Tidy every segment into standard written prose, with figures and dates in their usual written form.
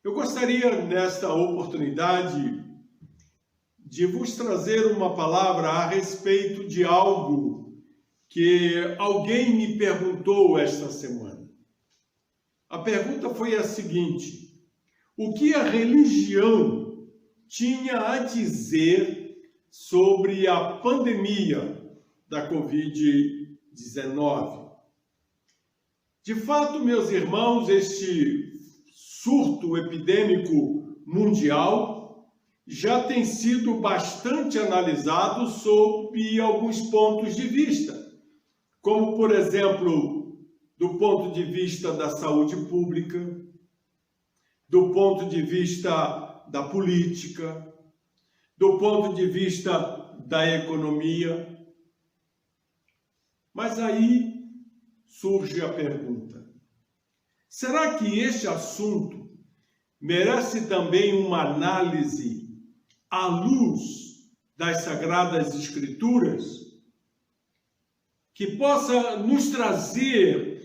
Eu gostaria, nesta oportunidade, de vos trazer uma palavra a respeito de algo que alguém me perguntou esta semana. A pergunta foi a seguinte: o que a religião tinha a dizer sobre a pandemia da Covid-19? De fato, meus irmãos, este surto epidêmico mundial já tem sido bastante analisado sob alguns pontos de vista, como, por exemplo, do ponto de vista da saúde pública, do ponto de vista da política, do ponto de vista da economia. Mas aí surge a pergunta: será que este assunto merece também uma análise à luz das Sagradas Escrituras, que possa nos trazer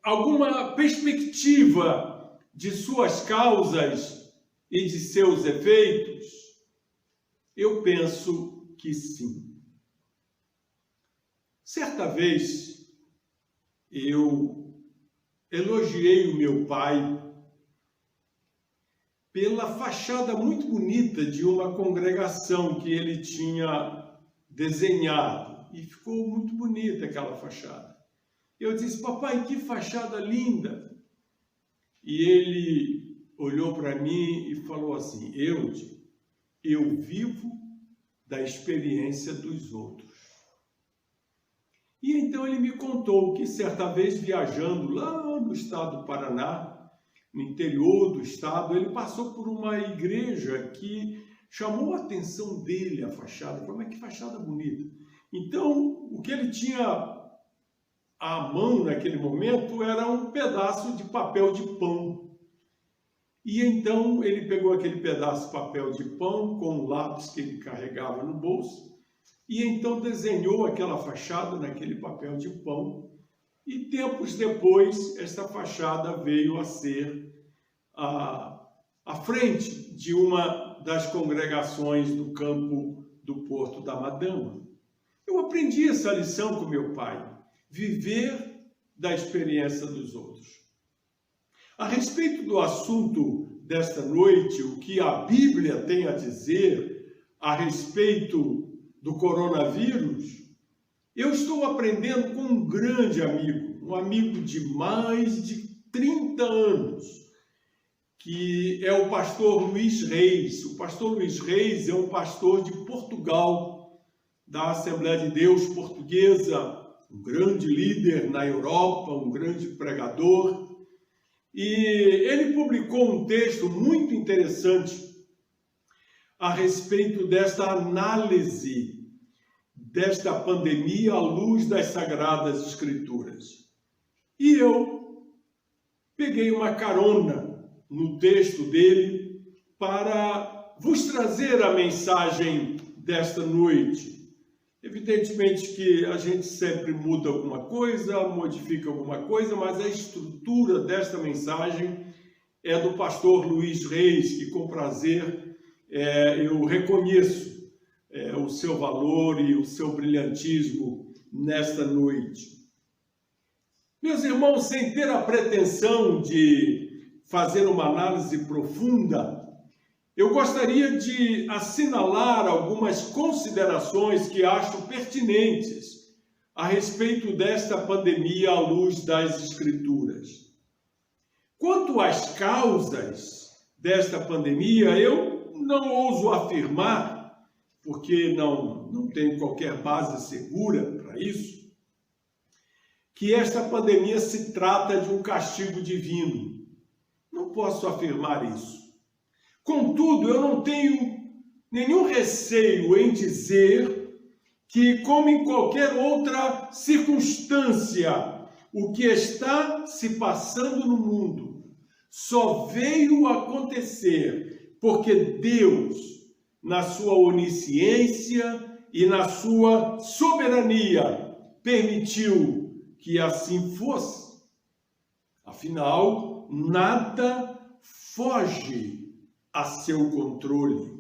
alguma perspectiva de suas causas e de seus efeitos? Eu penso que sim. Certa vez, eu elogiei o meu pai pela fachada muito bonita de uma congregação que ele tinha desenhado. E ficou muito bonita aquela fachada. Eu disse: papai, que fachada linda! E ele olhou para mim e falou assim: eu vivo da experiência dos outros. E então ele me contou que certa vez, viajando lá no estado do Paraná, no interior do estado, ele passou por uma igreja que chamou a atenção dele, a fachada. Falou: mas que fachada bonita! Então, o que ele tinha à mão naquele momento era um pedaço de papel de pão. E então ele pegou aquele pedaço de papel de pão com um lápis que ele carregava no bolso e então desenhou aquela fachada naquele papel de pão. E tempos depois, esta fachada veio a ser a frente de uma das congregações do campo do Porto da Madama. Eu aprendi essa lição com meu pai: viver da experiência dos outros. A respeito do assunto desta noite, o que a Bíblia tem a dizer a respeito do coronavírus, eu estou aprendendo com um grande amigo, um amigo de mais de 30 anos, que é o pastor Luiz Reis. O pastor Luiz Reis é um pastor de Portugal, da Assembleia de Deus Portuguesa, um grande líder na Europa, um grande pregador. E ele publicou um texto muito interessante a respeito desta análise desta pandemia à luz das Sagradas Escrituras. E eu peguei uma carona no texto dele para vos trazer a mensagem desta noite. Evidentemente que a gente sempre muda alguma coisa, modifica alguma coisa, mas a estrutura desta mensagem é do pastor Luiz Reis, que com prazer eu reconheço o seu valor e o seu brilhantismo nesta noite. Meus irmãos, sem ter a pretensão de fazer uma análise profunda, eu gostaria de assinalar algumas considerações que acho pertinentes a respeito desta pandemia à luz das Escrituras. Quanto às causas desta pandemia, eu não ouso afirmar, porque não tenho qualquer base segura para isso, que esta pandemia se trata de um castigo divino. Não posso afirmar isso. Contudo, eu não tenho nenhum receio em dizer que, como em qualquer outra circunstância, o que está se passando no mundo só veio acontecer porque Deus, na sua onisciência e na sua soberania, permitiu que assim fosse. Afinal, nada foge a seu controle,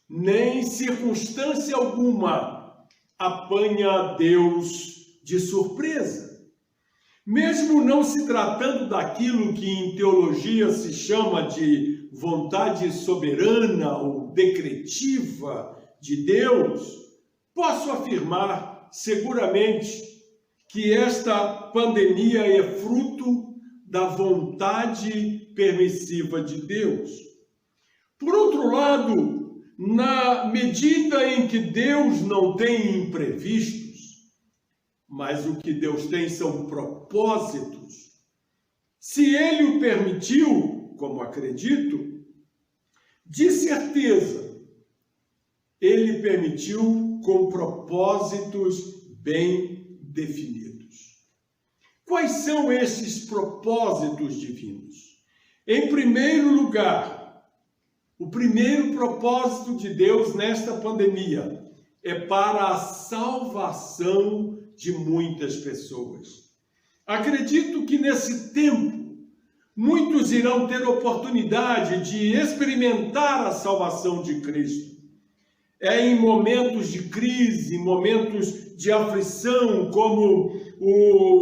nem circunstância alguma apanha Deus de surpresa. Mesmo não se tratando daquilo que em teologia se chama de vontade soberana ou decretiva de Deus, posso afirmar seguramente que esta pandemia é fruto da vontade permissiva de Deus. Por outro lado, na medida em que Deus não tem imprevistos, mas o que Deus tem são propósitos, se Ele o permitiu, como acredito, de certeza, Ele permitiu com propósitos bem definidos. Quais são esses propósitos divinos? Em primeiro lugar, o primeiro propósito de Deus nesta pandemia é para a salvação de muitas pessoas. Acredito que nesse tempo, muitos irão ter oportunidade de experimentar a salvação de Cristo. É em momentos de crise, momentos de aflição, como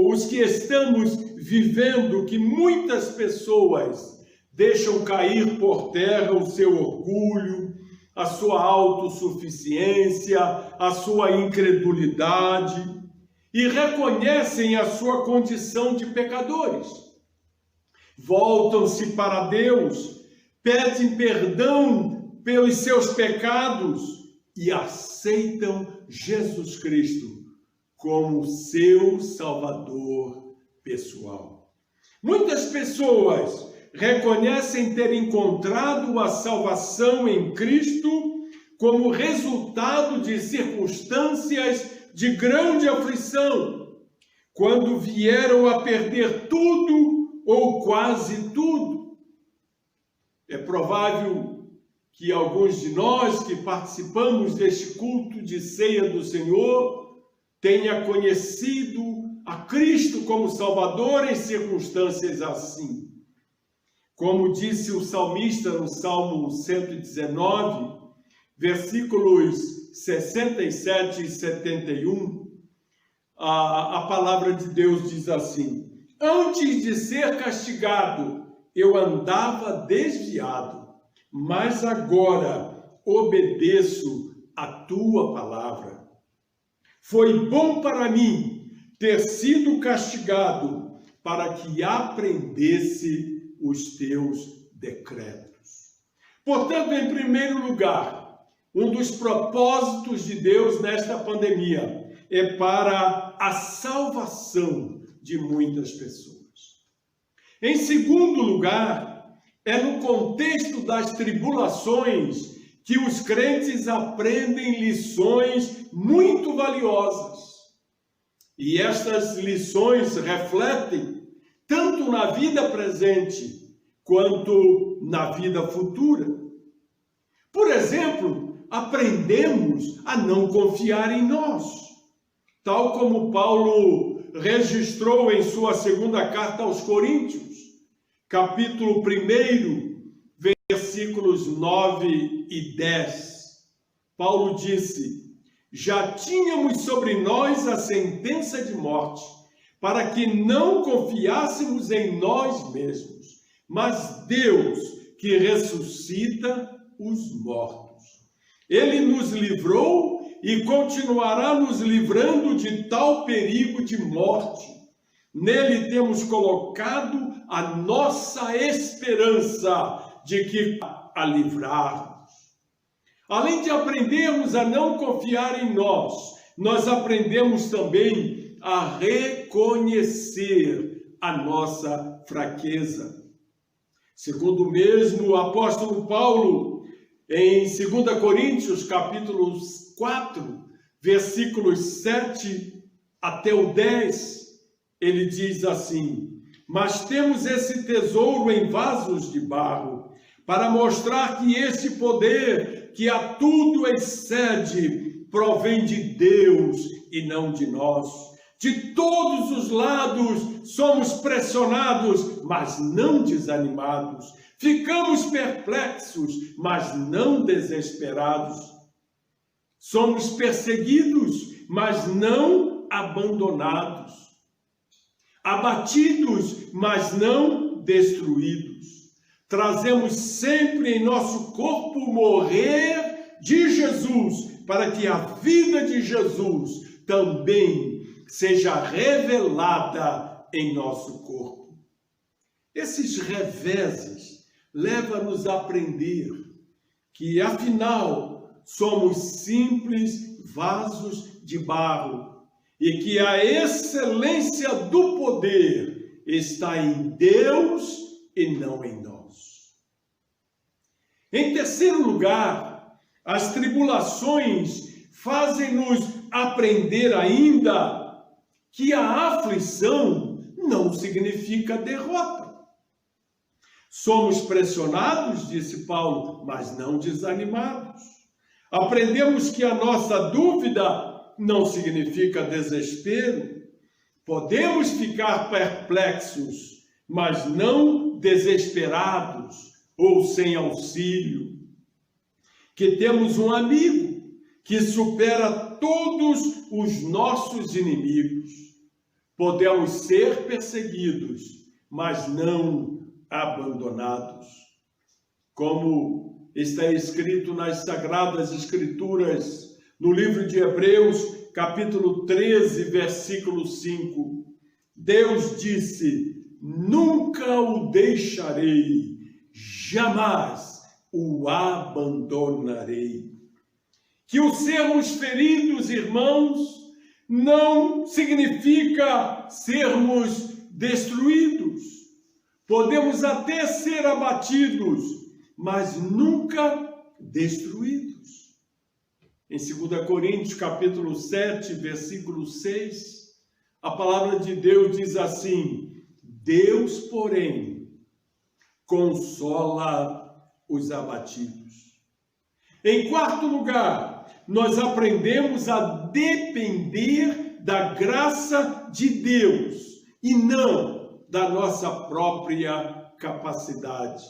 os que estamos vivendo, que muitas pessoas deixam cair por terra o seu orgulho, a sua autossuficiência, a sua incredulidade e reconhecem a sua condição de pecadores. Voltam-se para Deus, pedem perdão pelos seus pecados e aceitam Jesus Cristo como seu Salvador pessoal. Muitas pessoas reconhecem ter encontrado a salvação em Cristo como resultado de circunstâncias de grande aflição, quando vieram a perder tudo ou quase tudo. É provável que alguns de nós que participamos deste culto de ceia do Senhor tenha conhecido a Cristo como Salvador em circunstâncias assim. Como disse o salmista no Salmo 119, versículos 67 e 71, a palavra de Deus diz assim: antes de ser castigado, eu andava desviado, mas agora obedeço a tua palavra. Foi bom para mim ter sido castigado para que aprendesse os teus decretos. Portanto, em primeiro lugar, um dos propósitos de Deus nesta pandemia é para a salvação de muitas pessoas. Em segundo lugar, é no contexto das tribulações que os crentes aprendem lições muito valiosas. E estas lições refletem tanto na vida presente quanto na vida futura. Por exemplo, aprendemos a não confiar em nós, tal como Paulo registrou em sua segunda carta aos Coríntios, capítulo 1, versículos 9 e 10. Paulo disse: já tínhamos sobre nós a sentença de morte, para que não confiássemos em nós mesmos, mas Deus que ressuscita os mortos. Ele nos livrou e continuará nos livrando de tal perigo de morte. Nele temos colocado a nossa esperança de que a livrarmos. Além de aprendermos a não confiar em nós, nós aprendemos também a reconhecer a nossa fraqueza. Segundo mesmo o apóstolo Paulo, em 2 Coríntios, capítulo 4, versículos 7 até o 10, ele diz assim: mas temos esse tesouro em vasos de barro, para mostrar que esse poder, que a tudo excede, provém de Deus e não de nós. De todos os lados somos pressionados, mas não desanimados. Ficamos perplexos, mas não desesperados. Somos perseguidos, mas não abandonados. Abatidos, mas não destruídos. Trazemos sempre em nosso corpo o morrer de Jesus, para que a vida de Jesus também seja revelada em nosso corpo. Esses reveses levam-nos a aprender que, afinal, somos simples vasos de barro e que a excelência do poder está em Deus e não em nós. Em terceiro lugar, as tribulações fazem-nos aprender ainda que a aflição não significa derrota. Somos pressionados, disse Paulo, mas não desanimados. Aprendemos que a nossa dúvida não significa desespero. Podemos ficar perplexos, mas não desesperados ou sem auxílio. Que temos um amigo que supera todos os nossos inimigos. Podemos ser perseguidos, mas não abandonados. Como está escrito nas Sagradas Escrituras, no livro de Hebreus, capítulo 13, versículo 5, Deus disse: nunca o deixarei, jamais o abandonarei. Que o sermos feridos, irmãos, não significa sermos destruídos. Podemos até ser abatidos, mas nunca destruídos. Em 2 Coríntios, capítulo 7, versículo 6, a palavra de Deus diz assim: Deus, porém, consola os abatidos. Em quarto lugar, nós aprendemos a depender da graça de Deus e não da nossa própria capacidade.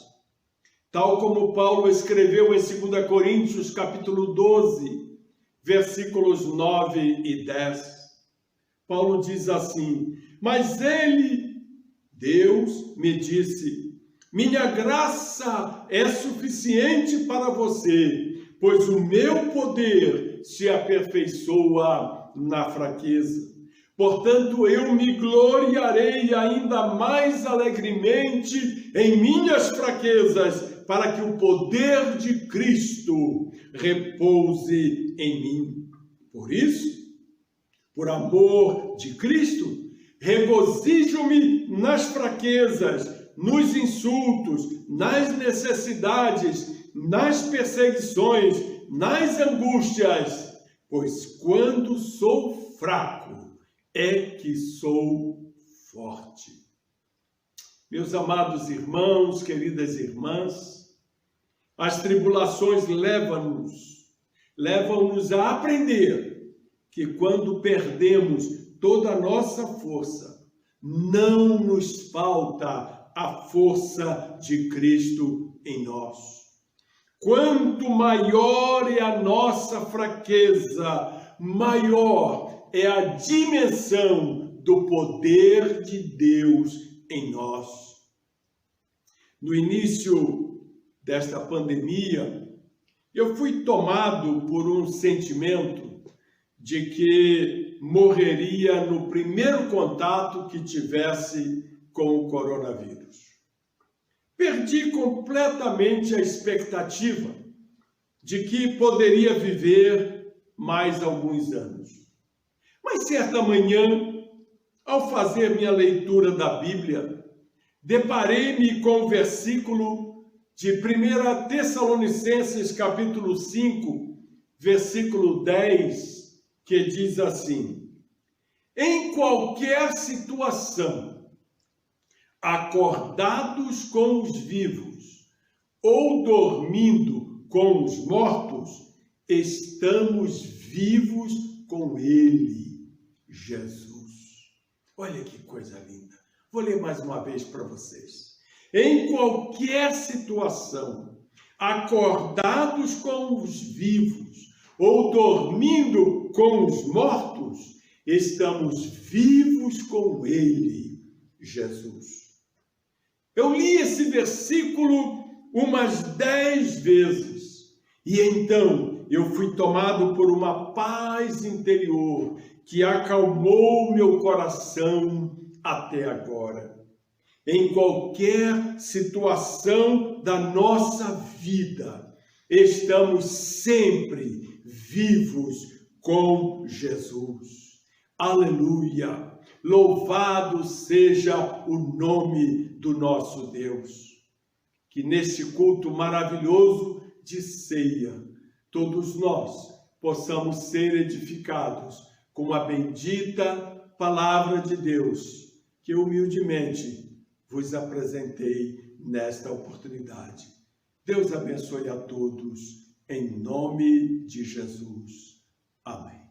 Tal como Paulo escreveu em 2 Coríntios, capítulo 12, versículos 9 e 10. Paulo diz assim: mas ele, Deus, me disse: minha graça é suficiente para você, pois o meu poder se aperfeiçoa na fraqueza. Portanto, eu me gloriarei ainda mais alegremente em minhas fraquezas, para que o poder de Cristo repouse em mim. Por isso, por amor de Cristo, regozijo-me nas fraquezas, nos insultos, nas necessidades, nas perseguições, nas angústias, pois quando sou fraco, é que sou forte. Meus amados irmãos, queridas irmãs, as tribulações levam-nos a aprender que quando perdemos toda a nossa força, não nos falta a força de Cristo em nós. Quanto maior é a nossa fraqueza, maior é a dimensão do poder de Deus em nós. No início desta pandemia, eu fui tomado por um sentimento de que morreria no primeiro contato que tivesse com o coronavírus. Perdi completamente a expectativa de que poderia viver mais alguns anos. Mas certa manhã, ao fazer minha leitura da Bíblia, deparei-me com o versículo de 1 Tessalonicenses, capítulo 5, versículo 10, que diz assim: em qualquer situação, acordados com os vivos ou dormindo com os mortos, estamos vivos com Ele, Jesus. Olha que coisa linda. Vou ler mais uma vez para vocês. em qualquer situação, acordados com os vivos ou dormindo com os mortos, estamos vivos com Ele, Jesus. Eu li esse versículo umas 10 vezes e então eu fui tomado por uma paz interior que acalmou meu coração até agora. Em qualquer situação da nossa vida, estamos sempre vivos com Jesus. Aleluia! Louvado seja o nome do nosso Deus. Que neste culto maravilhoso de ceia, todos nós possamos ser edificados com a bendita palavra de Deus, que humildemente vos apresentei nesta oportunidade. Deus abençoe a todos, em nome de Jesus. Amém.